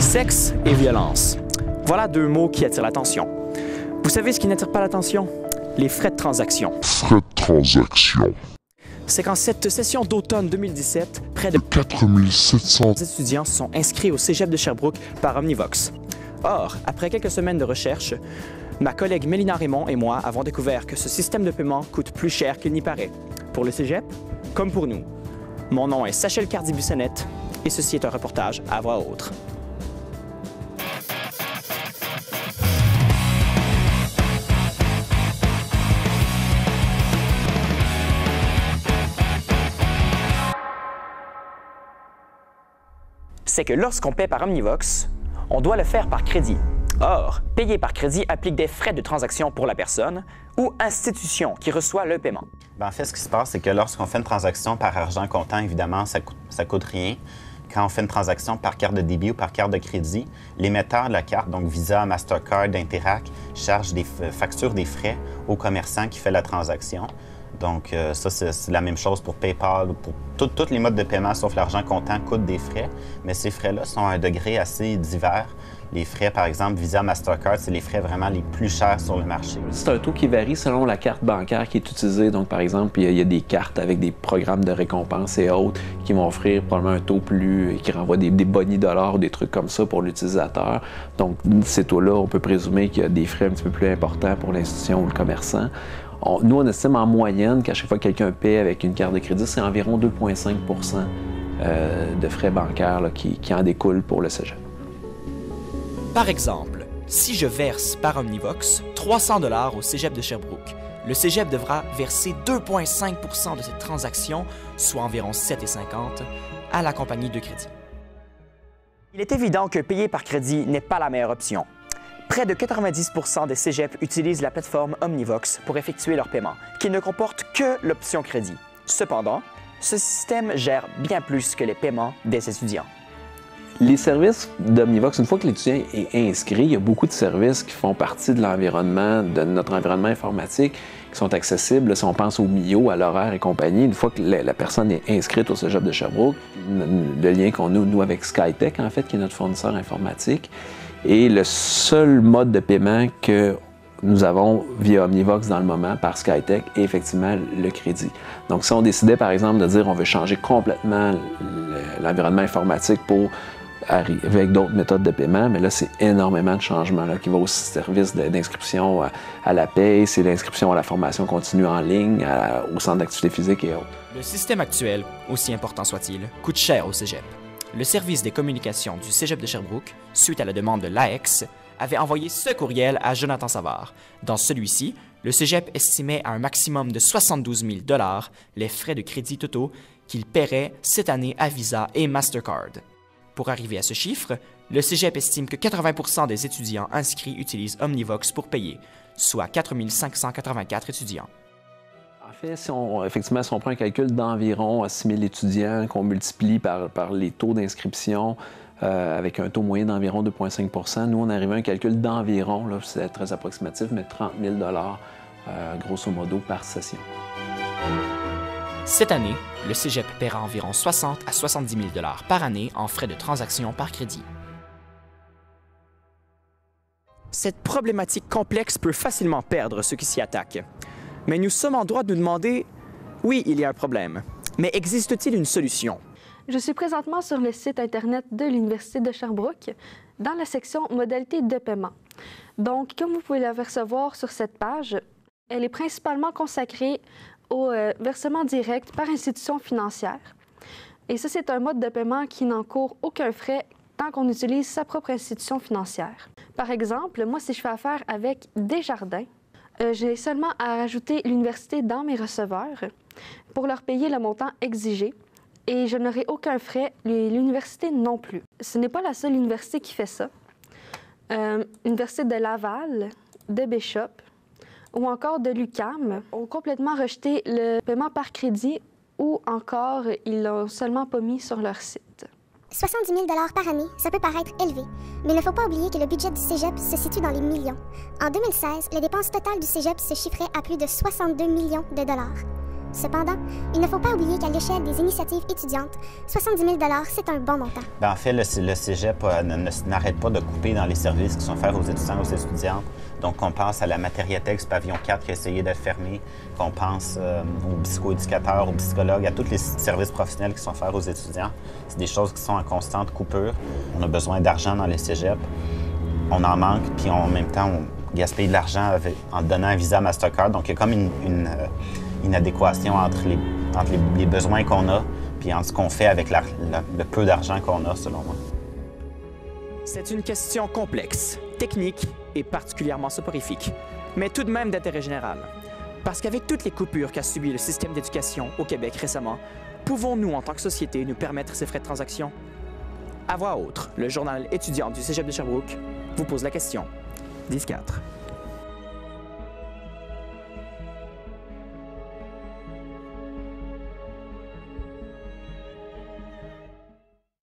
Sexe et violence. Voilà deux mots qui attirent l'attention. Vous savez ce qui n'attire pas l'attention? Les frais de transaction. Frais de transaction. C'est qu'en cette session d'automne 2017, près de 4700 étudiants sont inscrits au Cégep de Sherbrooke par Omnivox. Or, après quelques semaines de recherche, ma collègue Mélina Raymond et moi avons découvert que ce système de paiement coûte plus cher qu'il n'y paraît. Pour le Cégep, comme pour nous. Mon nom est Sachel Cardi-Bussonnette et ceci est un reportage à voix haute. C'est que lorsqu'on paie par Omnivox, on doit le faire par crédit. Or, payer par crédit implique des frais de transaction pour la personne ou institution qui reçoit le paiement. En fait, ce qui se passe, c'est que lorsqu'on fait une transaction par argent comptant, évidemment, ça coûte rien. Quand on fait une transaction par carte de débit ou par carte de crédit, l'émetteur de la carte, donc Visa, Mastercard, Interac, charge facture des frais au commerçant qui fait la transaction. Donc, ça, c'est la même chose pour PayPal, pour tous les modes de paiement, sauf l'argent comptant, coûtent des frais. Mais ces frais-là sont à un degré assez divers. Les frais, par exemple, Visa, Mastercard, c'est les frais vraiment les plus chers sur le marché. C'est un taux qui varie selon la carte bancaire qui est utilisée. Donc, par exemple, il y a des cartes avec des programmes de récompense et autres qui vont offrir probablement un taux qui renvoie des bonnies dollars ou des trucs comme ça pour l'utilisateur. Donc, ces taux-là, on peut présumer qu'il y a des frais un petit peu plus importants pour l'institution ou le commerçant. Nous, on estime en moyenne qu'à chaque fois que quelqu'un paie avec une carte de crédit, c'est environ 2,5 % de frais bancaires là, qui en découlent pour le Cégep. Par exemple, si je verse par Omnivox 300 $ au Cégep de Sherbrooke, le Cégep devra verser 2,5 % de cette transaction, soit environ 7,50 $, à la compagnie de crédit. Il est évident que payer par crédit n'est pas la meilleure option. Près de 90 % des cégeps utilisent la plateforme Omnivox pour effectuer leur paiement, qui ne comporte que l'option crédit. Cependant, ce système gère bien plus que les paiements des étudiants. Les services d'Omnivox, une fois que l'étudiant est inscrit, il y a beaucoup de services qui font partie de l'environnement, de notre environnement informatique, qui sont accessibles. Si on pense au MIO, à l'horaire et compagnie, une fois que la personne est inscrite au Cégep de Sherbrooke, le lien qu'on a, nous, avec SkyTech, en fait, qui est notre fournisseur informatique, et le seul mode de paiement que nous avons via Omnivox dans le moment par SkyTech est effectivement le crédit. Donc, si on décidait, par exemple, de dire on veut changer complètement l'environnement informatique pour avec d'autres méthodes de paiement, mais là, c'est énormément de changements là, qui va au service d'inscription à la paie, c'est l'inscription à la formation continue en ligne, au centre d'activité physique et autres. Le système actuel, aussi important soit-il, coûte cher au Cégep. Le service des communications du Cégep de Sherbrooke, suite à la demande de l'AEX, avait envoyé ce courriel à Jonathan Savard. Dans celui-ci, le Cégep estimait à un maximum de 72 000 $ les frais de crédit totaux qu'il paierait cette année à Visa et Mastercard. Pour arriver à ce chiffre, le Cégep estime que 80 % des étudiants inscrits utilisent Omnivox pour payer, soit 4 584 étudiants. En fait, effectivement, si on prend un calcul d'environ 6 000 étudiants qu'on multiplie par les taux d'inscription avec un taux moyen d'environ 2,5 %, nous, on arrive à un calcul d'environ, c'est très approximatif, mais 30 000 $ grosso modo par session. Cette année, le Cégep paiera environ 60 à 70 000 $ par année en frais de transaction par crédit. Cette problématique complexe peut facilement perdre ceux qui s'y attaquent. Mais nous sommes en droit de nous demander, oui, il y a un problème, mais existe-t-il une solution? Je suis présentement sur le site Internet de l'Université de Sherbrooke, dans la section « Modalités de paiement ». Donc, comme vous pouvez l'apercevoir sur cette page, elle est principalement consacrée au versement direct par institution financière. Et ça, c'est un mode de paiement qui n'encourt aucun frais tant qu'on utilise sa propre institution financière. Par exemple, moi, si je fais affaire avec Desjardins, j'ai seulement à rajouter l'université dans mes receveurs pour leur payer le montant exigé et je n'aurai aucun frais, l'université non plus. Ce n'est pas la seule université qui fait ça. L'université de Laval, de Bishop ou encore de l'UQAM ont complètement rejeté le paiement par crédit ou encore ils l'ont seulement pas mis sur leur site. 70 000 $ par année, ça peut paraître élevé, mais il ne faut pas oublier que le budget du Cégep se situe dans les millions. En 2016, les dépenses totales du Cégep se chiffraient à plus de 62 millions de dollars. Cependant, il ne faut pas oublier qu'à l'échelle des initiatives étudiantes, 70 000 $, c'est un bon montant. En fait, le cégep n'arrête pas de couper dans les services qui sont faits aux étudiants et aux étudiantes. Donc, on pense à la matériathèque du pavillon 4 qui a essayé d'être fermée, qu'on pense aux psychoéducateurs, aux psychologues, à tous les services professionnels qui sont faits aux étudiants. C'est des choses qui sont en constante coupure. On a besoin d'argent dans les cégeps. On en manque, puis en même temps, on gaspille de l'argent en donnant un visa Mastercard. Donc, il y a comme une inadéquation entre les besoins qu'on a puis entre ce qu'on fait avec le peu d'argent qu'on a, selon moi. C'est une question complexe, technique et particulièrement soporifique, mais tout de même d'intérêt général. Parce qu'avec toutes les coupures qu'a subi le système d'éducation au Québec récemment, pouvons-nous, en tant que société, nous permettre ces frais de transaction? À voix haute, le journal étudiant du Cégep de Sherbrooke vous pose la question. 10-4.